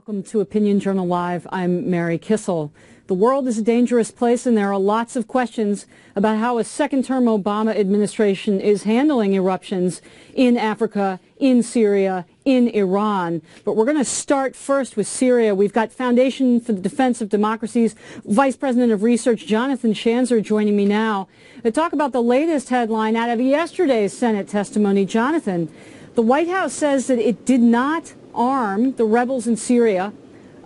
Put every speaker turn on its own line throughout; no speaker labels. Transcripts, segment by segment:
Welcome to Opinion Journal Live. I'm Mary Kissel. The world is a dangerous place, and there are lots of questions about how a second-term Obama administration is handling eruptions in Africa, in Syria, in Iran. But we're going to start first with Syria. We've got Foundation for the Defense of Democracy's Vice President of Research, Jonathan Schanzer, joining me now to talk about the latest headline out of yesterday's Senate testimony. Jonathan, the White House says that it did not arm the rebels in Syria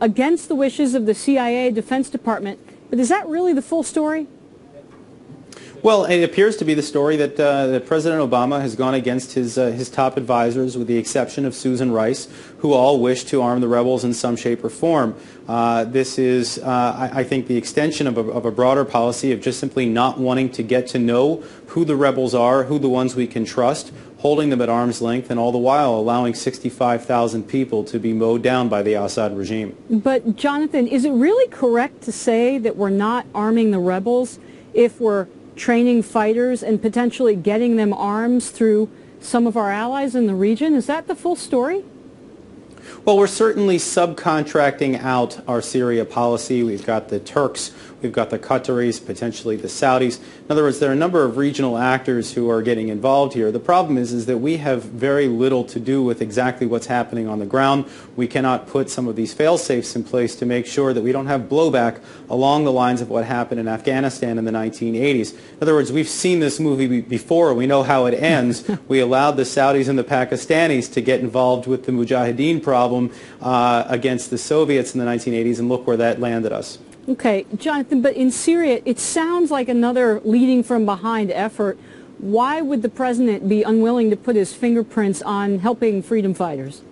against the wishes of the CIA Defense Department. But is that really the full story?
Well, it appears to be the story that, that President Obama has gone against his top advisors, with the exception of Susan Rice, who all wish to arm the rebels in some shape or form. This is, I think, the extension of a broader policy of just simply not wanting to get to know who the rebels are, who the ones we can trust, holding them at arm's length, and all the while allowing 65,000 people to be mowed down by the Assad regime.
But, Jonathan, is it really correct to say that we're not arming the rebels if we're training fighters and potentially getting them arms through some of our allies in the region? Is that the full story?
Well, we're certainly subcontracting out our Syria policy. We've got the Turks, we've got the Qataris, potentially the Saudis. In other words, there are a number of regional actors who are getting involved here. The problem is that we have very little to do with exactly what's happening on the ground. We cannot put some of these fail-safes in place to make sure that we don't have blowback along the lines of what happened in Afghanistan in the 1980s. In other words, we've seen this movie before. We know how it ends. We allowed the Saudis and the Pakistanis to get involved with the Mujahideen problem against the Soviets in the 1980s, and look where that landed us.
Okay, Jonathan, but in Syria, it sounds like another leading from behind effort. Why would the president be unwilling to put his fingerprints on helping freedom fighters?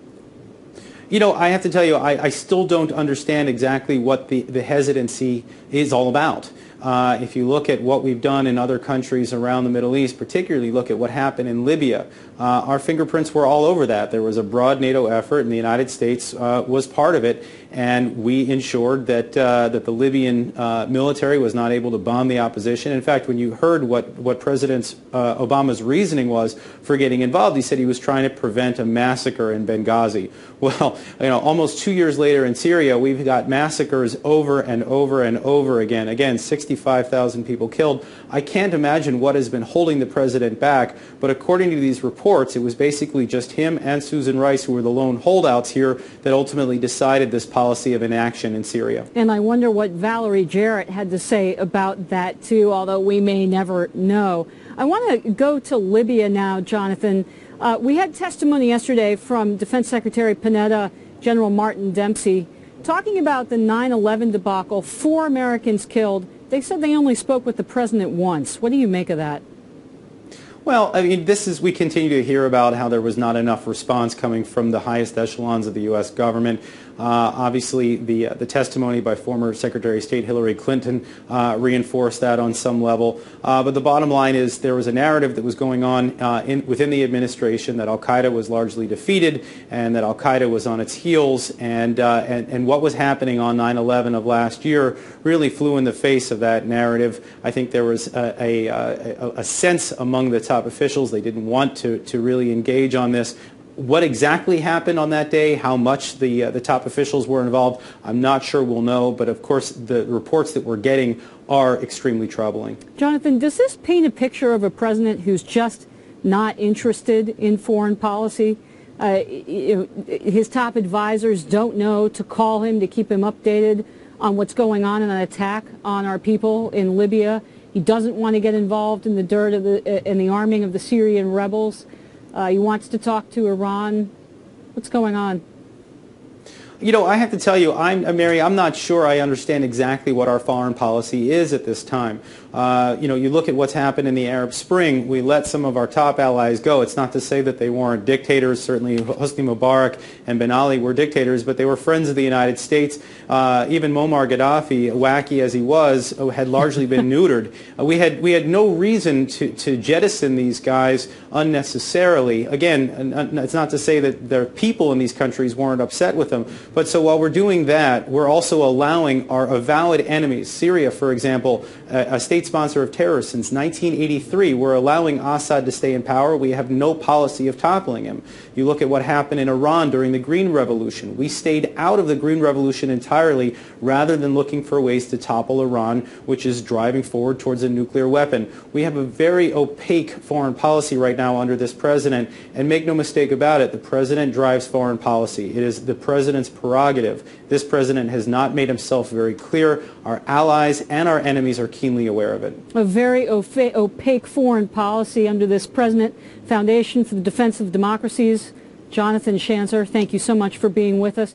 You know, I have to tell you, I still don't understand exactly what the hesitancy is all about. If you look at what we've done in other countries around the Middle East, particularly look at what happened in Libya, our fingerprints were all over that. There was a broad NATO effort, and the United States was part of it, and we ensured that that the Libyan military was not able to bomb the opposition. In fact, when you heard what President Obama's reasoning was for getting involved, he said he was trying to prevent a massacre in Benghazi. Well, you know, almost 2 years later in Syria, we've got massacres over and over and over again. Again, 65,000 people killed. I can't imagine what has been holding the president back, but according to these reports, it was basically just him and Susan Rice, who were the lone holdouts here, that ultimately decided this policy of inaction in Syria.
And I wonder what Valerie Jarrett had to say about that, too, although we may never know. I want to go to Libya now, Jonathan. We had testimony yesterday from Defense Secretary Panetta, General Martin Dempsey, talking about the 9/11 debacle, 4 Americans killed. They said they only spoke with the president once. What do you make of that?
Well, I mean, we continue to hear about how there was not enough response coming from the highest echelons of the U.S. government. Obviously, the testimony by former Secretary of State Hillary Clinton reinforced that on some level. But the bottom line is there was a narrative that was going on within the administration that al-Qaeda was largely defeated and that al-Qaeda was on its heels. And what was happening on 9/11 of last year really flew in the face of that narrative. I think there was a sense among the top officials they didn't want to really engage on this. What exactly happened on that day, how much the top officials were involved, I'm not sure we'll know, but of course the reports that we're getting are extremely troubling.
Jonathan, does this paint a picture of a president who's just not interested in foreign policy? His top advisors don't know to call him to keep him updated on what's going on in an attack on our people in Libya. He doesn't want to get involved in the dirt of in the arming of the Syrian rebels. He wants to talk to Iran. What's going on?
You know, I have to tell you, Mary, I'm not sure I understand exactly what our foreign policy is at this time. You know, you look at what's happened in the Arab Spring. We let some of our top allies go. It's not to say that they weren't dictators. Certainly Hosni Mubarak and Ben Ali were dictators, but they were friends of the United States. Even Muammar Gaddafi, wacky as he was, had largely been neutered. We had no reason to jettison these guys unnecessarily. Again, it's not to say that their people in these countries weren't upset with them, but so while we're doing that, we're also allowing our avowed enemies, Syria, for example, a state state sponsor of terror since 1983. We're allowing Assad to stay in power. We have no policy of toppling him. You look at what happened in Iran during the Green Revolution. We stayed out of the Green Revolution entirely rather than looking for ways to topple Iran, which is driving forward towards a nuclear weapon. We have a very opaque foreign policy right now under this president, and make no mistake about it, the president drives foreign policy. It is the president's prerogative. This president has not made himself very clear. Our allies and our enemies are keenly aware of it.
A very opaque foreign policy under this president. Foundation for the Defense of Democracies. Jonathan Schanzer, thank you so much for being with us.